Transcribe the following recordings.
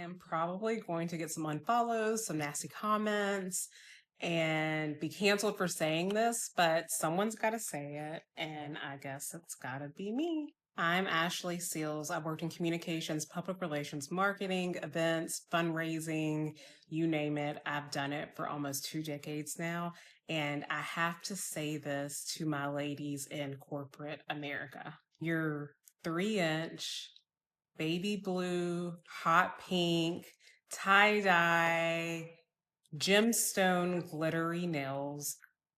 am probably going to get some unfollows, some nasty comments, and be canceled for saying this, but someone's got to say it, and I guess it's got to be me. I'm Ashley Seals. I've worked in communications, public relations, marketing, events, fundraising, you name it. I've done it for almost 2 decades now. And I have to say this to my ladies in corporate America. Your 3-inch baby blue, hot pink, tie dye, gemstone glittery nails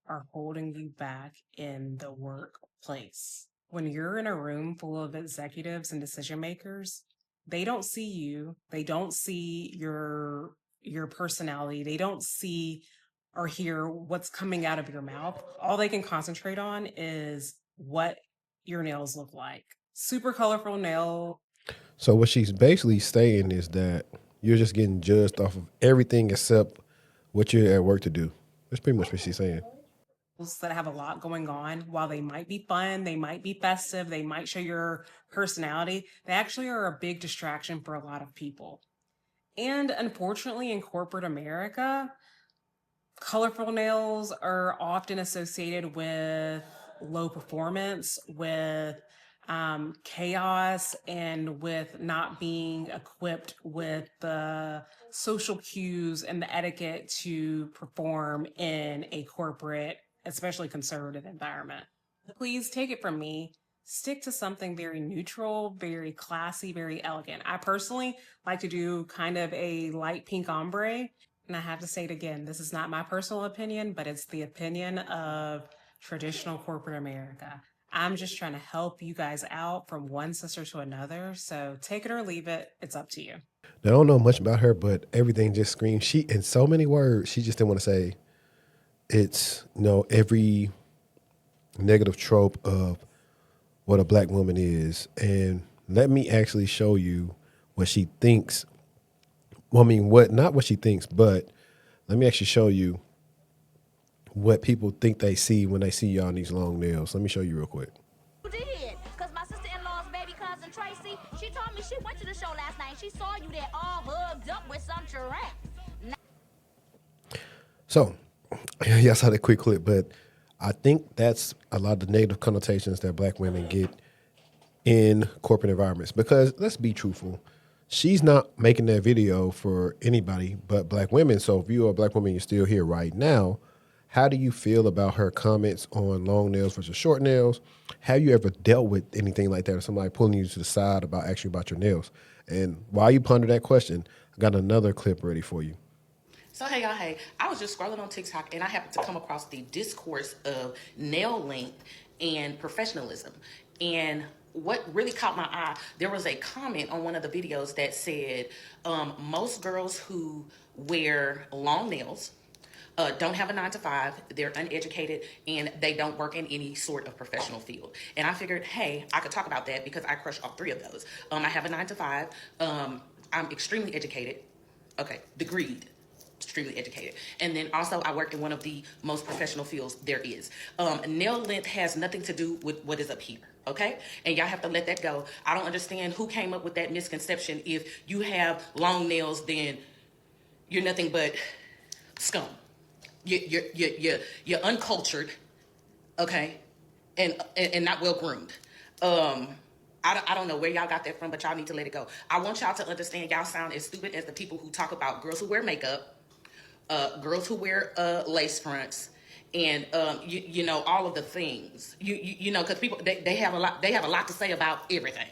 are holding you back in the workplace. When you're in a room full of executives and decision makers, they don't see you. They don't see your personality. They don't see or hear what's coming out of your mouth. All they can concentrate on is what your nails look like. Super colorful nail. So what she's basically saying is that you're just getting judged off of everything except what you're at work to do. That's pretty much what she's saying. That have a lot going on. While they might be fun, they might be festive, they might show your personality, they actually are a big distraction for a lot of people. And unfortunately, in corporate America, colorful nails are often associated with low performance, with chaos, and with not being equipped with the social cues and the etiquette to perform in a corporate, especially conservative environment. Please take it from me. Stick to something very neutral, very classy, very elegant. I personally like to do kind of a light pink ombre. And I have to say it again, this is not my personal opinion, but it's the opinion of traditional corporate America. I'm just trying to help you guys out from one sister to another. So take it or leave it. It's up to you. Now, I don't know much about her, but everything just screams. She, in so many words, she just didn't want to say it's, every negative trope of what a black woman is. And let me actually show you what she thinks. Well, I mean, not what she thinks, but let me actually show you what people think they see when they see y'all in these long nails. Let me show you real quick. You did, because my sister-in-law's baby cousin Tracy, she told me she went to the show last night and she saw you there all hugged up with some giraffes. So, yeah, I saw that quick clip, but I think that's a lot of the negative connotations that black women get in corporate environments. Because let's be truthful, she's not making that video for anybody but black women. So if you're a black woman, you're still here right now. How do you feel about her comments on long nails versus short nails? Have you ever dealt with anything like that, or somebody pulling you to the side about actually about your nails? And while you ponder that question, I got another clip ready for you. So hey y'all, hey, I was just scrolling on TikTok and I happened to come across the discourse of nail length and professionalism. And what really caught my eye, there was a comment on one of the videos that said most girls who wear long nails don't have a 9 to 5, they're uneducated, and they don't work in any sort of professional field. And I figured, hey, I could talk about that because I crush all 3 of those. I have a 9 to 5. I'm extremely educated. Okay, degreed. Extremely educated. And then also I work in one of the most professional fields there is. Nail length has nothing to do with what is up here, okay? And y'all have to let that go. I don't understand who came up with that misconception. If you have long nails, then you're nothing but scum. You're uncultured, okay, and not well groomed. I don't know where y'all got that from, but y'all need to let it go. I want y'all to understand y'all sound as stupid as the people who talk about girls who wear makeup, girls who wear lace fronts, and you know, all of the things. You know, because people they have a lot to say about everything.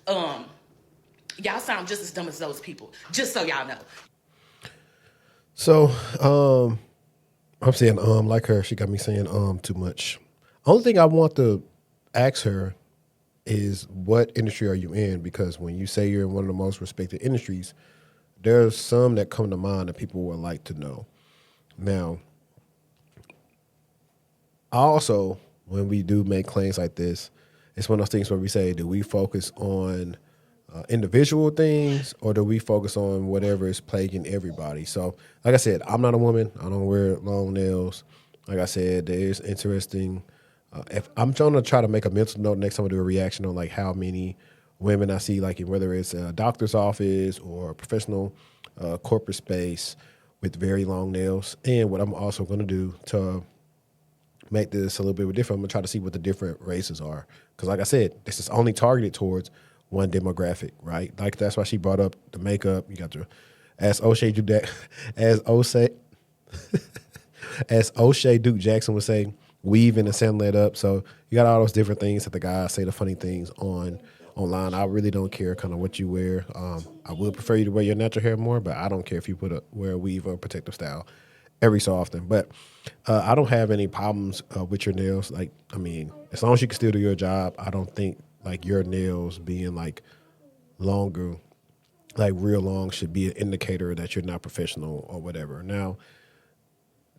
Y'all sound just as dumb as those people. Just so y'all know. So, I'm saying like her. She got me saying too much. Only thing I want to ask her is what industry are you in? Because when you say you're in one of the most respected industries, there's some that come to mind that people would like to know. Now, also, when we do make claims like this, it's one of those things where we say, do we focus on individual things or do we focus on whatever is plaguing everybody? So, like I said, I'm not a woman. I don't wear long nails. Like I said, there is interesting. If I'm trying to make a mental note next time I do a reaction on like how many women I see, like in whether it's a doctor's office or a professional corporate space with very long nails. And what I'm also going to do to make this a little bit different, I'm going to try to see what the different races are. Because like I said, this is only targeted towards one demographic, right? Like that's why she brought up the makeup. You got to, as O'Shea Duke, as O'Shea Duke Jackson would say, weaving and setting it up. So you got all those different things that the guys say the funny things online. I really don't care kind of what you wear. I would prefer you to wear your natural hair more, but I don't care if you wear a weave or a protective style every so often. But I don't have any problems with your nails. Like, I mean, as long as you can still do your job, I don't think like your nails being like longer, like real long, should be an indicator that you're not professional or whatever. Now,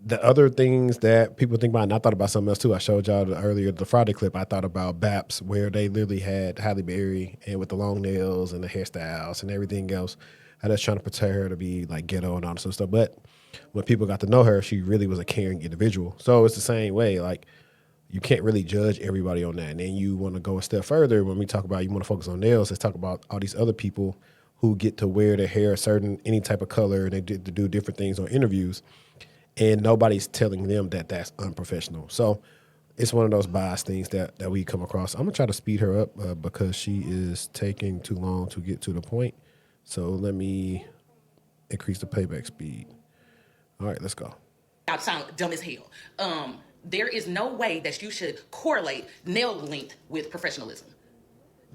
the other things that people think about, and I thought about something else too. I showed y'all earlier the Friday clip. I thought about Baps, where they literally had Halle Berry and with the long nails and the hairstyles and everything else. I was trying to portray her to be like ghetto and all this other stuff. But when people got to know her, she really was a caring individual. So it's the same way. Like, you can't really judge everybody on that. And then you want to go a step further. When we talk about you want to focus on nails, let's talk about all these other people who get to wear their hair any type of color, and they get to do different things on interviews. And nobody's telling them that that's unprofessional. So it's one of those bias things that we come across. I'm going to try to speed her up because she is taking too long to get to the point. So let me increase the playback speed. All right, let's go. I sound dumb as hell. There is no way that you should correlate nail length with professionalism.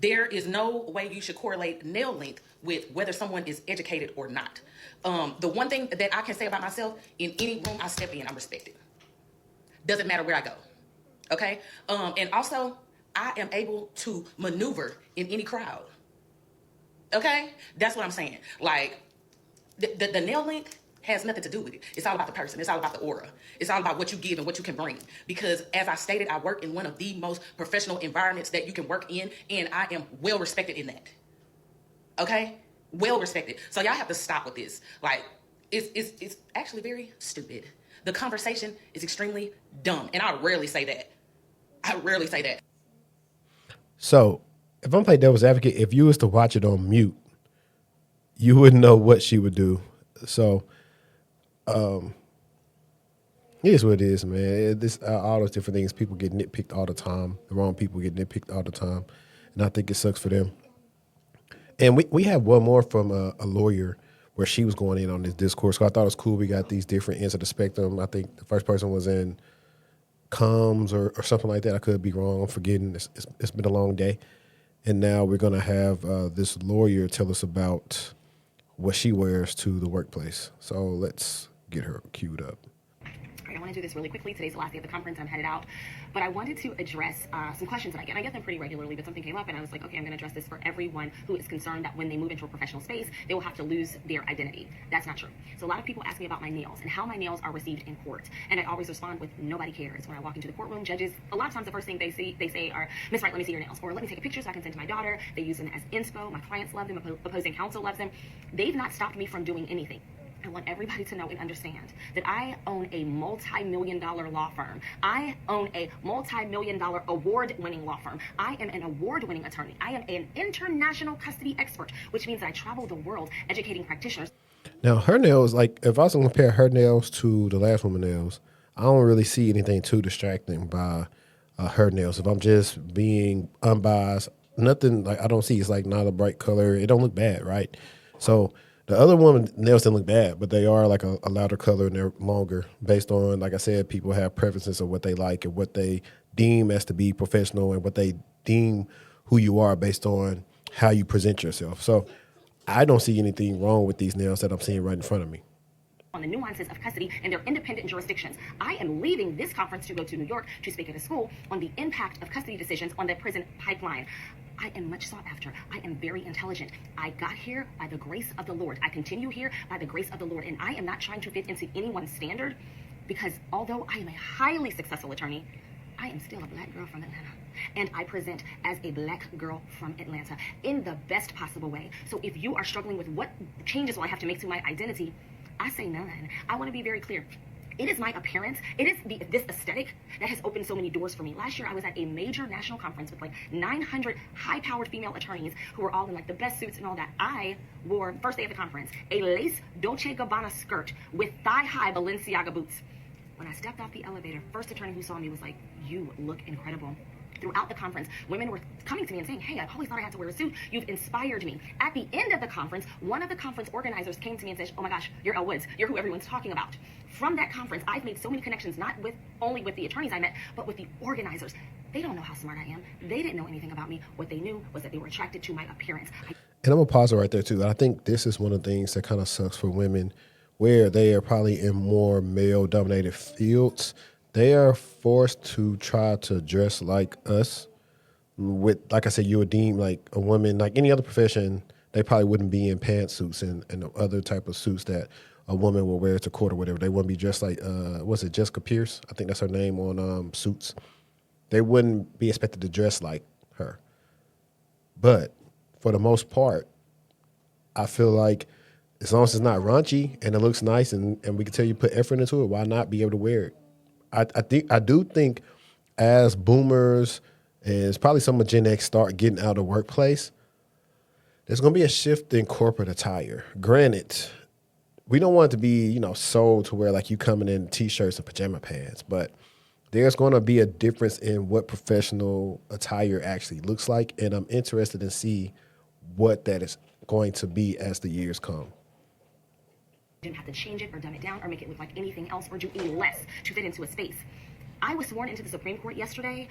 There is no way you should correlate nail length with whether someone is educated or not. The one thing that I can say about myself, in any room I step in, I'm respected. Doesn't matter where I go. Okay? And also, I am able to maneuver in any crowd. Okay? That's what I'm saying. Like, the nail length has nothing to do with it. It's all about the person. It's all about the aura. It's all about what you give and what you can bring. Because as I stated, I work in one of the most professional environments that you can work in, and I am well respected in that. Okay? Well respected. So y'all have to stop with this. Like, it's actually very stupid. The conversation is extremely dumb, and I rarely say that. I rarely say that. So if I'm playing devil's advocate, if you was to watch it on mute, you wouldn't know what she would do. So it is what it is, man. This all those different things. People get nitpicked all the time. The wrong people get nitpicked all the time, and I think it sucks for them. And we have one more from a lawyer where she was going in on this discourse. So I thought it was cool. We got these different ends of the spectrum. I think the first person was in comms or something like that. I could be wrong. I'm forgetting. It's been a long day. And now we're going to have this lawyer tell us about what she wears to the workplace. So let's get her queued up. I want to do this really quickly. Today's the last day of the conference. I'm headed out. But I wanted to address some questions that I get. And I get them pretty regularly, but something came up and I was like, okay, I'm going to address this for everyone who is concerned that when they move into a professional space, they will have to lose their identity. That's not true. So a lot of people ask me about my nails and how my nails are received in court. And I always respond with, nobody cares. When I walk into the courtroom, judges, a lot of times the first thing they say are, Miss Wright, let me see your nails. Or let me take a picture so I can send to my daughter. They use them as inspo. My clients love them. Opposing counsel loves them. They've not stopped me from doing anything. I want everybody to know and understand that I own a multi-million-dollar law firm. I own a multi-million-dollar award-winning law firm. I am an award-winning attorney. I am an international custody expert, which means that I travel the world educating practitioners. Now, her nails, like if I was to compare her nails to the last woman's nails, I don't really see anything too distracting by her nails. If I'm just being unbiased, nothing like I don't see. It's like not a bright color. It don't look bad, right? So the other woman nails didn't look bad, but they are like a louder color and they're longer based on, like I said, people have preferences of what they like and what they deem as to be professional and what they deem who you are based on how you present yourself. So I don't see anything wrong with these nails that I'm seeing right in front of me. On the nuances of custody and their independent jurisdictions. I am leaving this conference to go to New York to speak at a school on the impact of custody decisions on the prison pipeline. I am much sought after. I am very intelligent. I got here by the grace of the Lord. I continue here by the grace of the Lord. And I am not trying to fit into anyone's standard because although I am a highly successful attorney, I am still a black girl from Atlanta. And I present as a black girl from Atlanta in the best possible way. So if you are struggling with what changes will I have to make to my identity, I say none. I want to be very clear. It is my appearance. It is this aesthetic that has opened so many doors for me. Last year, I was at a major national conference with like 900 high-powered female attorneys who were all in like the best suits and all that. I wore, first day of the conference, a lace Dolce & Gabbana skirt with thigh-high Balenciaga boots. When I stepped off the elevator, first attorney who saw me was like, "You look incredible." Throughout the conference, women were coming to me and saying, "Hey, I always thought I had to wear a suit. You've inspired me." At the end of the conference, one of the conference organizers came to me and said, "Oh my gosh, you're Elle Woods. You're who everyone's talking about." From that conference, I've made so many connections, not only with the attorneys I met, but with the organizers. They don't know how smart I am. They didn't know anything about me. What they knew was that they were attracted to my appearance. And I'm going to pause it right there, too. I think this is one of the things that kind of sucks for women where they are probably in more male-dominated fields. They are forced to try to dress like us. With, like I said, you would deem like a woman, like any other profession, they probably wouldn't be in pantsuits and the other type of suits that a woman will wear to court or whatever. They wouldn't be dressed like, what's it, Jessica Pierce? I think that's her name on Suits. They wouldn't be expected to dress like her. But for the most part, I feel like as long as it's not raunchy and it looks nice and we can tell you put effort into it, why not be able to wear it? I do think as boomers and it's probably some of Gen X start getting out of the workplace, there's going to be a shift in corporate attire. Granted, we don't want it to be, sold to where like you coming in T-shirts and pajama pants, but there's going to be a difference in what professional attire actually looks like, and I'm interested in see what that is going to be as the years come. Didn't have to change it or dumb it down or make it look like anything else or do any less to fit into a space. I was sworn into the Supreme Court yesterday.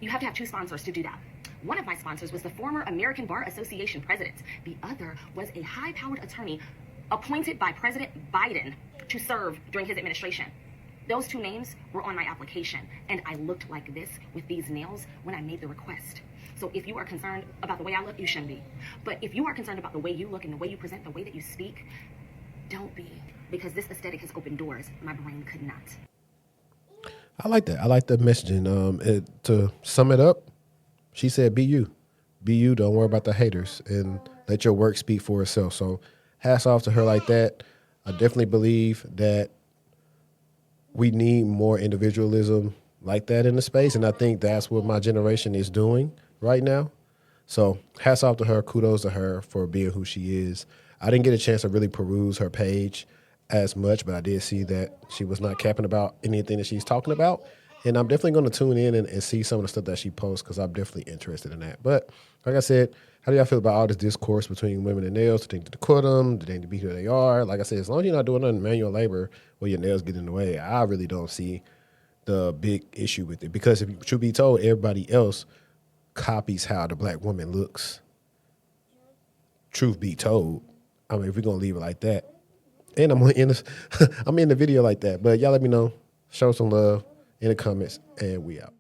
You have to have two sponsors to do that. One of my sponsors was the former American Bar Association president. The other was a high-powered attorney appointed by President Biden to serve during his administration. Those two names were on my application, and I looked like this with these nails when I made the request. So if you are concerned about the way I look, you shouldn't be. But if you are concerned about the way you look and the way you present, the way that you speak, don't be. Because this aesthetic has opened doors my brain could not. I like that. I like the messaging. To sum it up, she said, be you. Be you. Don't worry about the haters and let your work speak for itself. So hats off to her like that. I definitely believe that we need more individualism like that in the space. And I think that's what my generation is doing right now. So hats off to her. Kudos to her for being who she is. I didn't get a chance to really peruse her page as much, but I did see that she was not capping about anything that she's talking about. And I'm definitely going to tune in and see some of the stuff that she posts because I'm definitely interested in that. But like I said, how do y'all feel about all this discourse between women and nails? Do they need to quit them? Do they need to be who they are? Like I said, as long as you're not doing any manual labor where your nails get in the way, I really don't see the big issue with it. Because if you should be told, everybody else copies how the black woman looks. Truth be told, I mean, if we're going to leave it like that, and I'm in this, I'm in the video like that. But y'all let me know. Show some love in the comments, and we out.